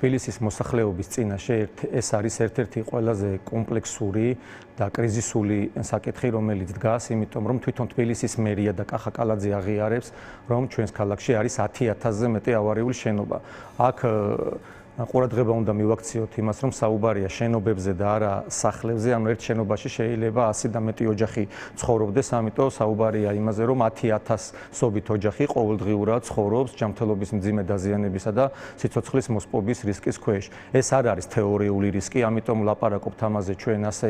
თბილისის მოსახლეობის წინაშე ეს არის ერთ-ერთი ყველაზე კომპლექსური და კრიზისული საკითხი, რომელიც დგას, იმიტომ რომ თვითონ თბილისის მერია და კახა კალაძე აღიარებს, რომ ჩვენს ქალაქში არის 10,000-ზე მეტი ავარიული შენობა. აქ ყურადღება უნდა მივაქციოთ იმას, რომ საუბარია შენობებზე და არა სახლებზე, ანუ ერთ შენობაში შეიძლება 100 და მეტი ოჯახი ცხოვრობდეს, ამიტომ საუბარია იმაზე, რომ 10,000-სობით ოჯახი ყოველდღიურად ცხოვრობს ჯანმრთელობის მძიმე დაზიანებისა და სიცოცხლის მოსპობის რისკის ქვეშ. ეს არ არის თეორიული რისკი, ამიტომ ვლაპარაკობთ ამაზე ჩვენ ასე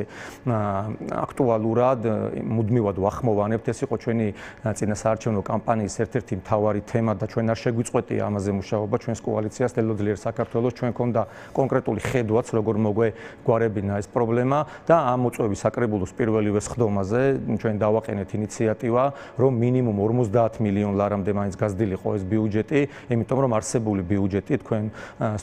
აქტუალურად, მუდმივად ვახმოვანებთ. ეს იყო ჩვენი წინასაარჩევნო კამპანიის ერთ-ერთი მთავარი თემა და ჩვენ არ შეგვიწყვეტია ამაზე მუშაობა ჩვენს კოალიციას ელო ძლიერ საქართველოს. ჩვენ ქონდა კონკრეტული ხედვაც, როგორ მოგვეგვარებინა ეს პრობლემა და ამ მოწვევის საკრებულოს პირველივე სხდომაზე ჩვენ დავაყენეთ ინიციატივა, რომ მინიმუმ 50 მილიონ ლარამდე მაინც გაზრდილიყო ეს ბიუჯეტი, იმიტომ რომ არსებული ბიუჯეტი, თქვენ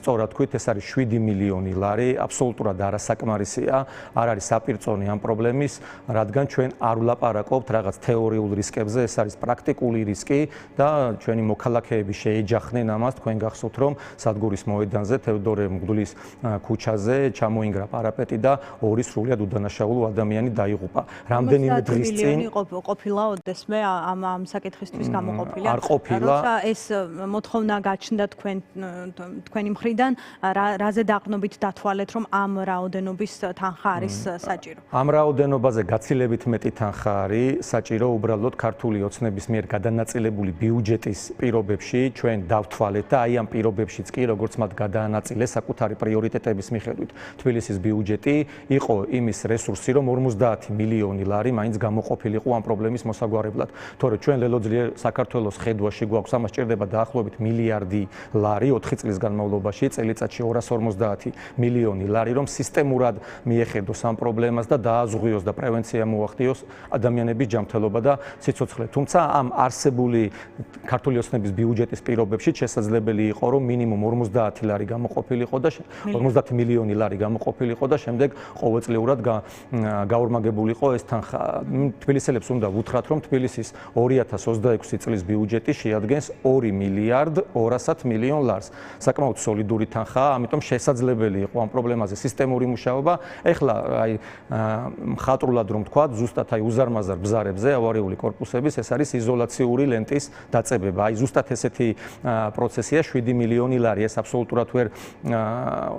სწორად თქვით, ეს არის 7 მილიონი ლარი, აბსოლუტურად არასაკმარისია, არ არის საპირწონე ამ პრობლემის, რადგან ჩვენ არ ვლაპარაკობთ რაღაც თეორიულ რისკებზე, ეს არის პრაქტიკული რისკი და ჩვენი მოქალაქეები შეეჯახნენ ამას, თქვენ გახსოვთ, რომ სადგურის მოედანზე თევდორე მღვდლის ქუჩაზე ჩამოინგრა პარაპეტი და ორი სრულიად უდანაშაულო ადამიანი დაიღუპა. რამდენიმე დღის წინ ყოფილა ოდესმე ამ საკითხისთვის გამოყოფილი. არ ყოფილა. როცა ეს მოთხოვნა გაჩნდა თქვენი მხრიდან, რაზე დაყრდნობით დათვალეთ, რომ ამ რაოდენობის თანხა არის საჭირო? ამ რაოდენობაზე გაცილებით მეტი თანხა არის საჭირო, უბრალოდ ქართული ოცნების მიერ გადანაწილებული ბიუჯეტის პირობებში ჩვენ დავთვალეთ და აი ამ პირობებშიც კი როგორც მათ გადაანაწილეს საკუთარი პრიორიტეტების მიხედვით. თბილისის ბიუჯეტი იყო იმის რესურსი, რომ 50 მილიონი ლარი მაინც გამოყოფილიყო ამ პრობლემის მოსაგვარებლად. თორე ჩვენ ლელო ძლიერ საქართველოს ხედვაში გვაქვს, ამას ჭირდება დაახლოებით მილიარდი ლარი 4 წლის განმავლობაში, წელიწადში 250 მილიონი ლარი, რომ სისტემურად მიეხედოს ამ პრობლემას და დააზღვიოს და პრევენცია მოახდინოს ადამიანების ჯანმრთელობა და სიცოცხლე. თუმცა ამ არსებული ქართული ოცნების ბიუჯეტის პირობებში შესაძლებელი იყო, რომ მინიმუმ 50 ლარი გამოყოფილიყო და 50 მილიონი ლარი გამოყოფილიყო და შემდეგ ყოველწლიურად გაორმაგებულიყო ეს თანხა. თბილისელებს უნდა ვუთხრათ, რომ თბილისის 2026 წლის ბიუჯეტი შეადგენს 2 მილიარდ 200 მილიონ ლარს. საკმაოდ სოლიდური თანხაა, ამიტომ შესაძლებელი იყო ამ პრობლემაზე სისტემური მუშაობა. ეხლა აი მხატვრულად რომ თქვა, ზუსტად აი უზარმაზარ ბზარებზე ავარიული კორპუსების ეს არის იზოლაციური ლენტის დაწებება. აი ზუსტად ესეთი პროცესია 7 მილიონი ლარი, ეს აბსოლუტურად ვერ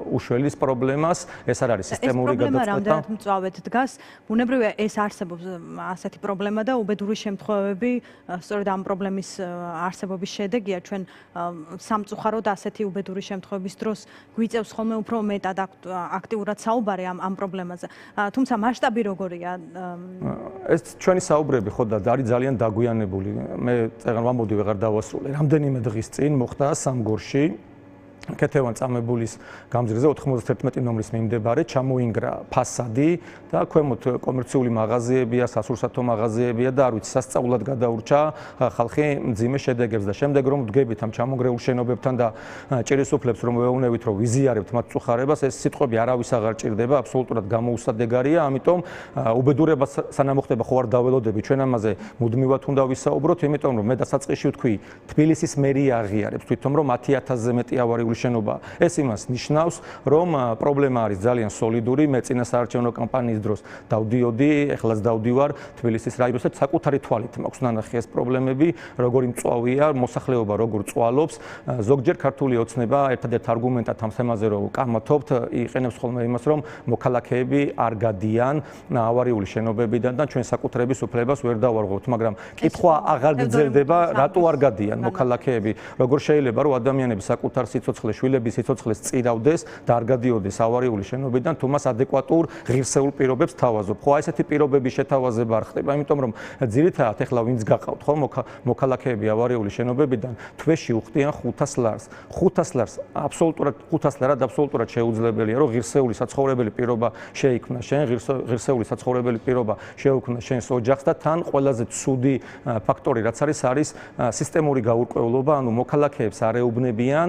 უშველის პრობლემას, ეს არ არის სისტემური გადაწყვეტა. ეს პრობლემა რამდენად მწვავედ დგას, ბუნებრივია ეს არსებობს ასეთი პრობლემა და უბედური შემთხვევები სწორედ ამ პრობლემის არსებობის შედეგია. ჩვენ სამწუხაროდ ასეთი უბედური შემთხვევების დროს გვიწევს ხოლმე უფრო მეტად აქტიურად საუბარი ამ პრობლემაზე. თუმცა მასშტაბი როგორია? ეს ჩვენი საუბრები ხო და არის ძალიან დაგვიანებული. მე წეგან ვამბობდი ვეღარ დავასრულე. რამდენიმე დღის წინ მოხდა სამგორში კეთევან წამებულის გამზირზე 91 ნომრის მიმდებარე ჩამოინგრა ფასადი და ქვემოთ კომერციული მაღაზიებია, სასურსათო მაღაზიებია და არ ვიცი სასწაულად გადაურჩა ხალხი მძიმე შედეგებს და შემდეგ რომ ვდგებით ამ ჩამონგრეულ შენობებთან და ჭირისუფლებს რომ ვეუბნებით რომ ვიზიარებთ მათ წუხარებას, ეს სიტყვები არავის აღარ ჭირდება, აბსოლუტურად გამოუსადეგარია, ამიტომ უბედურება სანამ ხდება ხო არ დაველოდები, ჩვენ ამაზე მუდმივად უნდა ვისაუბროთ, იმიტომ რომ მე დასაწყისში ვთქვი, თბილისის მერია აღიარებს თვითონ რომ 10,000-ზე მეტი ავარიული შენობა. ეს იმას ნიშნავს, რომ პრობლემა არის ძალიან სოლიდური. მე წინასაარჩევნო კამპანიის დროს დავდიოდი, ეხლაც დავდივარ თბილისის რაიონს და საკუთარი თვალით მაქვს ნანახი ეს პრობლემები, როგორი მწვავეა, მოსახლეობა როგორ წვალობს. ზოგჯერ ქართული ოცნება ერთადერთ არგუმენტად ამ თემაზე რომ კამათობთ, იყენებს ხოლმე იმას, რომ მოქალაქეები არ გადიან ავარიული შენობებიდან და ჩვენ საკუთრების უფლებას ვერ დავარღვევთ, მაგრამ კითხვა აღარ გრძელდება, რატო არ გადიან მოქალაქეები, როგორ შეიძლება რომ ადამიანები საკუთარ სიცოცხლეს შვილების სიცოცხლეს წირავდეს და არ გადიოდეს ავარიული შენობიდან, თუ მას ადეკვატურ ღირსეულ პირობებს თავაზობ. ხო, ესეთი პირობების შეთავაზება არ ხდება, იმიტომ რომ ძირითადად ეხლა ვინც გყავთ, ხო, მოქალაქეები ავარიული შენობებიდან თვეში უხდიან 500 ლარს. 500 ლარს აბსოლუტურად 500 ლარად აბსოლუტურად შეუძლებელია, რომ ღირსეული საცხოვრებელი პირობა შეიქმნა შენ, ღირსეული საცხოვრებელი პირობა შეუქმნა შენს ოჯახს და თან ყველაზე ცუდი ფაქტორი რაც არის სისტემური გაურკვევლობა, ანუ მოქალაქეებს არ ეუბნებიან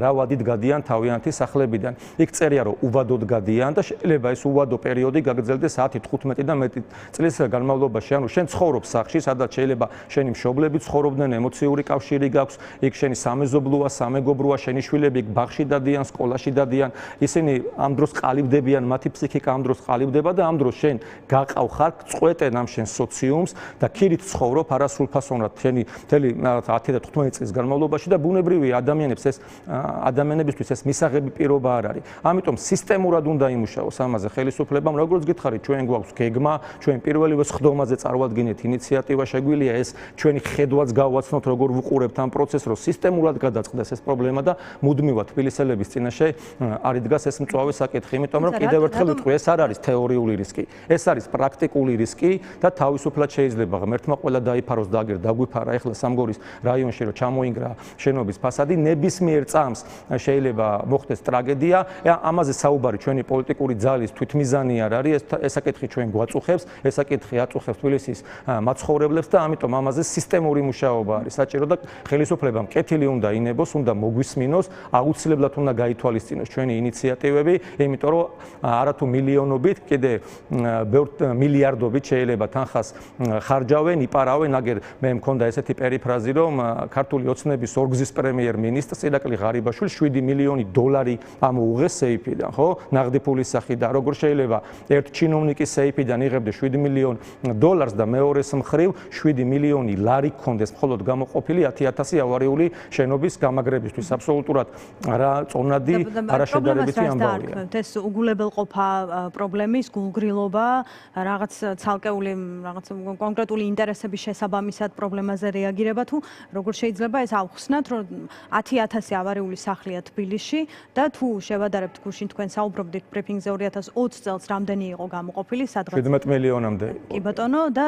მრავადით გადიან თავიანთი სახლებიდან. იქ წერია რომ უვადოდ გადიან და შეიძლება ეს უვადო პერიოდი გაგრძელდეს 10-15 და მეტი წლის განმავლობაში. ანუ შენ ცხოვრობ სახლში, სადაც შეიძლება შენი მშობლები ცხოვრობდნენ, ემოციური კავშირი გაქვს, იქ შენი სამეზობლოა, სამეგობროა, შენი შვილები იქ ბაღში დადიან, სკოლაში დადიან. ისინი ამ დროს ყალიბდებიან, მათი ფსიქიკა ამ დროს ყალიბდება და ამ დროს შენ გაყავ ხარ, წყვეტენ ამ შენ სოციუმს და ქირით ცხოვრობ არასრულფასოვნად შენი მთელი 10 და 15 წლის განმავლობაში და ბუნებრივია ადამიანებისთვის ეს მისაღები პირობა არ არის. ამიტომ სისტემურად უნდა იმუშაოს ამაზე ხელისუფლებამ, როგორც გითხარით, ჩვენ გვაქვს გეგმა, ჩვენ პირველივე სხდომაზე წარვადგინეთ ინიციატივა, შეგვიძლია ეს ჩვენი ხედვაც გავაცნოთ, როგორ ვუყურებთ ამ პროცესს, რომ სისტემურად გადაწყდეს ეს პრობლემა და მუდმივად თბილისელების წინაშე არ იდგას ეს მწვავე საკითხი, იმიტომ რომ კიდევ ერთხელ ვიტყვი, ეს არ არის თეორიული რისკი, ეს არის პრაქტიკული რისკი და თავისუფლად შეიძლება ღმერთმა ყველა დაიფაროს და აგერ დაგვიფარა ახლა სამგორის რაიონში რომ ჩამოინგრა შენობის ფასადი, ნებისმიერ წამს შეიძლება მოხდეს ტრაგედია. ამაზე საუბარი ჩვენი პოლიტიკური ძალის თვითმიზანი არ არის, ეს საკითხი ჩვენ გვაწუხებს, ეს საკითხი აწუხებს თბილისის მაცხოვრებლებს და ამიტომ ამაზე სისტემური მუშაობა არის საჭირო და ხელისუფლებამ კეთილი უნდა ინებოს, უნდა მოგვისმინოს, აუცილებლად უნდა გაითვალისწინოს ჩვენი ინიციატივები, იმიტომ რომ არათუ მილიონობით, კიდე მილიარდობით შეიძლება თანხას ხარჯავენ, იპარავენ, აგერ მე მქონდა ესეთი პერიფრაზი, რომ ქართული ოცნების ორგზის პრემიერ-მინისტრს ირაკლი ღარიბაშვილს 7 მილიონი დოლარი ამოუღეს სეიფიდან, ხო? ნაღდი ფულის სახიდან. როგორ შეიძლება ერთ ჩინოვნიკის სეიფიდან იღებდეს 7 მილიონ დოლარს და მეორეს მხრივ 7 მილიონი ლარი გქონდეს მხოლოდ გამოყოფილი 10,000 ავარიული შენობის გამაგრებისთვის. აბსოლუტურად არა წონადი, არა შედარებითი ამბავია. ეს უგულებელყოფა პრობლემის გულგრილობა, რაღაც ცალკეული რაღაც კონკრეტული ინტერესების შესაბამისად პრობლემაზე რეაგირება თუ როგორ შეიძლება ეს ავხსნათ, რომ 10,000 ავარიული სახლია თბილისში და თუ შევადარებთ გუშინ თქვენ საუბრობდით ბრიფინგზე 2020 წელს რამდენი იყო გამოყოფილი სადღაც 17 მილიონამდე. კი ბატონო და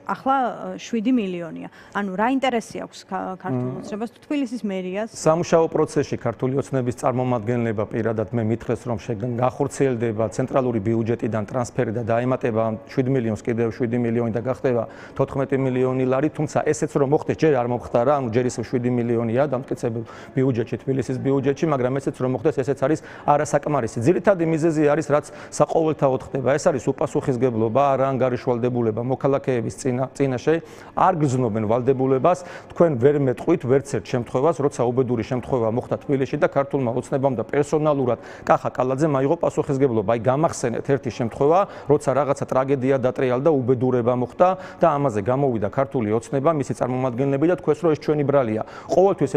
ახლა 7 მილიონია. ანუ რა ინტერესი აქვს ქართულ ოცნებას თუ თბილისის მერიას? სამუშაო პროცესში ქართული ოცნების წარმომადგენლება პირადად მე მითხრეს, რომ გახორციელდება ცენტრალური ბიუჯეტიდან ტრანსფერი და დაემატება 7 მილიონს კიდევ 7 მილიონი და გახდება 14 მილიონი ლარი, თუმცა ესეც რომ მოხდეს, ჯერ არ მომხდარა, ანუ ჯერ ისევ 7 მილიონია დამტკიცებულ ბიუჯეტში, თბილისის ბიუჯეტში, მაგრამ ესეც რომ მოხდეს, ესეც არის არასაკმარისი. ძირითადი მიზეზი არის, რაც საყოველთაოდ ხდება, ეს არის უპასუხისგებლობა, არაანგარიშვალდებულება მოქალაქეების წინაშე, არ გრძნობენ ვალდებულებას, თქვენ ვერ მეტყვით ვერც ერთ შემთხვევას, როცა უბედური შემთხვევა მოხდა თბილისში და ქართულმა ოცნებამ და პერსონალურად კახა კალაძემ აიღო პასუხისგებლობა. აი გამახსენეთ ერთი შემთხვევა, როცა რაღაცა ტრაგედია დატრიალდა, უბედურება მოხდა და ამაზე გამოვიდა ქართული ოცნება, მისი წარმომადგენლები და თქვენს რომ ეს ჩვენი ბრალია. ყოველთვის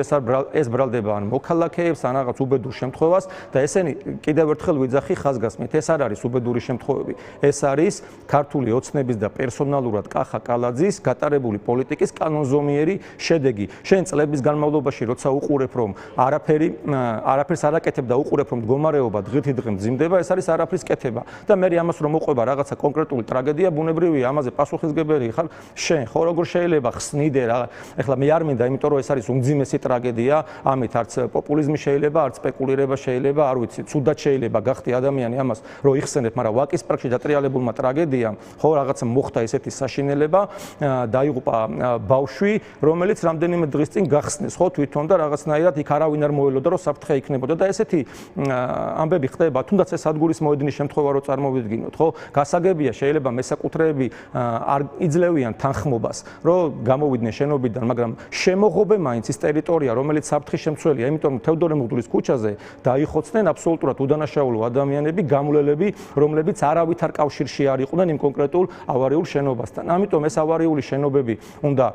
ეს ბრალდება ან მოქალაქეებს, ან რაღაც უბედურ შემთხვევას და ესენი კიდევ ერთხელ ვიძახი ხაზგასმით, ეს არ არის უბედური შემთხვევები. ეს არის ქართული ოცნების და პერსონალურად კახა კალაძის გატარებული პოლიტიკის კანონზომიერი შედეგი. შენ წლების განმავლობაში როცა უყურებ რომ არაფერს არ აკეთებ და უყურებ რომ მდგომარეობა დღითიდღე მძიმდება, ეს არის არაფრის კეთება. და მე ამას რომ მოყვება რაღაცა კონკრეტული ტრაგედია, ბუნებრივია ამაზე პასუხისმგებელი ხარ შენ. ხო როგორ შეიძლება ხსნიდე რა? ეხლა მე არ მინდა, იმიტომ რომ ეს არის უმძიმესი ტრაგედია, ამით არც პოპულიზმი შეიძლება, არც სპეკულირება შეიძლება, არ ვიცი, ცუდად შეიძლება გახტი ადამიანი ამას რომ იხსენებ, მაგრამ ვაკის პრაკში დატრიალებულმა ტრაგედიამ ხო რაღაცა მოხდა ესეთი საშინელება, დაიღუპა ბავშვი, რომელიც რამდენიმე დღის წინ გახსნეს, ხო თვითონ და რაღაცნაირად იქ არავინ არ მოელოდა რომ საფრთხე იქნებოდა და ესეთი ამბები ხდება, თუნდაც ეს სადგურის მოედნის შემთხვევა რო წარმოვიდგინოთ, ხო? გასაგებია, შეიძლება მესაკუთრეები არ იძლევიან თანხმობას, რომ გამოვიდნენ შენობიდან, მაგრამ შემოღობენ მაინც ის ტერიტორია, რომელიც საფრთხის შემცველია, იმიტომ რომ თევდორე მუღდულის ქუჩაზე დაიხოცნენ აბსოლუტურად უდანაშაულო ადამიანები, გამულელები, რომლებიც არავითარ კავშირში არ იყვნენ იმ კონკრეტულ ავარიულ შენობასთან. ამიტომ ეს ავარიული შენობები უნდა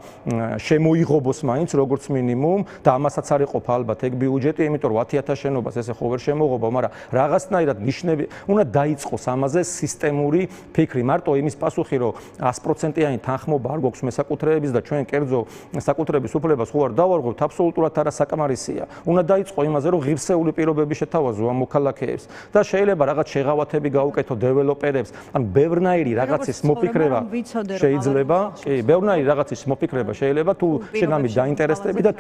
შემოიღობოს მაინც როგორც მინიმუმ და ამასაც არ იყოფა ალბათ ეგ ბიუჯეტი, იმიტომ რომ 10,000 შენობას ესე ხო ვერ შემოღობა, მაგრამ რაღაცნაირად ნიშნები უნდა დაიწყოს ამაზე სისტემური ფიქრი. მარტო იმის პასუხი, რომ 100%-იანი თანხმობა არ გვაქვს მესაკუთრეების და ჩვენ კერძო საკუთრების უფლებას ხო არ დავარღვევთ, აბსოლუტურად არასაკმარისია. უნდა დაიწყო იმაზე, რომ ღირსეული პირობები შეთავაზო ამ მოქალაქეებს და შეიძლება რაღაც შეღავათები გაუკეთო დეველოპერებს, ან ბევრნაირი რაღაცის მოფიქრება შეიძლება შეიძლება, კი, ბევრნაირი რაღაცის მოფიქრება შეიძლება თუ შენ ამით დაინტერესდები და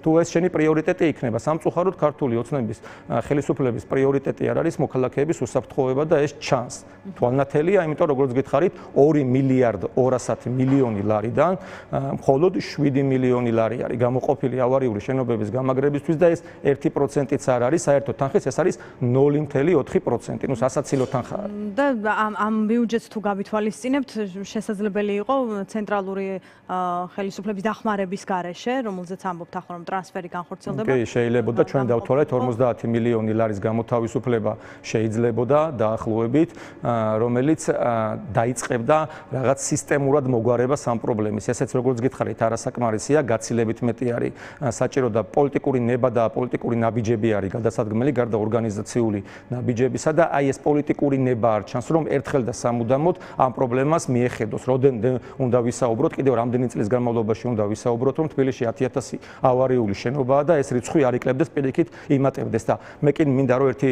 თუ ეს შენი პრიორიტეტი იქნება. სამწუხაროდ ქართული ოცნების ხელისუფლების პრიორიტეტი არ არის მოქალაქეების უსაფრთხოება და ეს ჩანს. თვალნათელია, იმიტომ როგორც გითხარით 2 მილიარდ 200 მილიონი ლარიდან მხოლოდ 7 მილიონი ლარი არის გამოყოფილი ავარიული შენობების გამაგრებისთვის და ეს 1%-იც არ არის საერთო თანხის, ეს არის 0.4%, ნუ სასაცილო თანხა არის. და ამ ბიუჯეტს თუ გავითვალისწინებთ, შესაძლებელი იყო ცენტრალური ხელისუფლების დახმარების გარეშე, რომელზეც ამბობთ ახლა რომ ტრანსფერი განხორციელდება. კი, შეიძლებოდა ჩვენ დავთვალეთ 50 მილიონი ლარის გამოთავისუფლება შეიძლებოდა დაახლოებით, რომელიც დაიწყებდა რაღაც სისტემურად მოგვარებას ამ პრობლემის. ესეც როგორც გითხარით, არასაკმარისია, გაცილებით მეტი არის საჭირო და პოლიტიკური ნება და პოლიტიკური ნაბიჯები არის გადასადგმელი გარდა ორგანიზაციული ნაბიჯებისა და აი ეს პოლიტიკური ნება არ ჩანს, რომ ერთხელ და სამუდამოდ ამ პრობლემას მიეხედოს. Rodende უნდა ვისაუბროთ, კიდევ რამდენი წლის განმავლობაში უნდა ვისაუბროთ, რომ თბილისში 10,000 ავარიული შენობაა და ეს რიცხვი არ ikლებდეს პირიქით იმატებდეს და მე კი მინდა რომ ერთი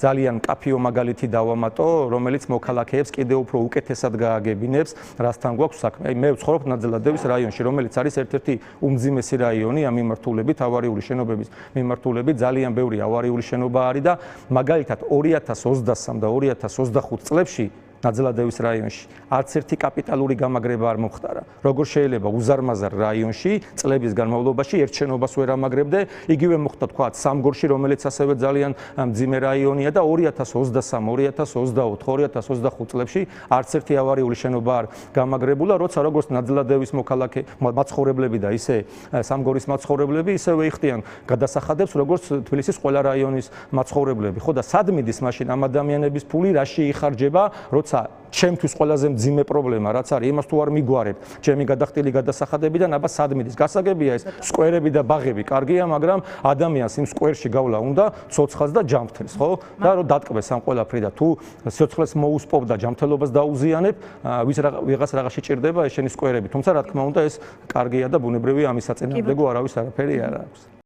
ძალიან კაფიო მაგალითი დავამატო, რომელიც მოქალაქეებს კიდევ უფრო უკეთესად გააგებინებს, რასთან გვაქვს საქმე. მე ვცხოვრობ ნაძალადევის რაიონში, რომელიც არის ერთ-ერთი უმძიმესი რაიონი ამ მიმართულებით, ავარიული შენობების მიმართულებით, ძალიან ბევრი ავარიული შენობა არის და მაგალითად 2023 და 2025 წლებში ნაძალადევის რაიონში არც ერთი კაპიტალური გამაგრება არ მომხდარა. Როგორ შეიძლება უზარმაზარ რაიონში წლების განმავლობაში ერთ შენობას ვერ ამაგრებდე, იგივე მოხდა თქვა სამგორში, რომელიც ასევე ძალიან მძიმე რაიონია და 2023, 2024, 2025 წლებში არც ერთი ავარიული შენობა არ გამაგრებულა, როცა როგორც ნაძალადევის მოქალაქე მაცხოვრებლები და ისე სამგორის მაცხოვრებლები ისევე იხდიან გადასახადებს, როგორც თბილისის ყველა რაიონის მაცხოვრებლები. ხო და სად მიდის მაშინ ამ ადამიანების ფული, რაში იხარჯება, როცა ჩემთვის ყველაზე მძიმე პრობლემა რაც არის, იმას თუ არ მიგვარებ, ჩემი გადახდილი გადასახადებიდან, აბა სად მიდის? გასაგებია ეს სკვერები და ბაღები კარგია, მაგრამ ადამიანს იმ სკვერში გავლა უნდა ცოცხალს და ჯანმრთელს, ხო? და რომ დატკბეს ამ ყველაფერი და თუ სიცოცხლეს მოუსპობ და ჯანმრთელობას დაუზიანებ, ვიღაც რაღაცში ჭირდება ეს შენი სკვერები. თუმცა რა თქმა უნდა ეს კარგია და ბუნებრივია, ამის საწინააღმდეგო არავის არაფერი არ აქვს.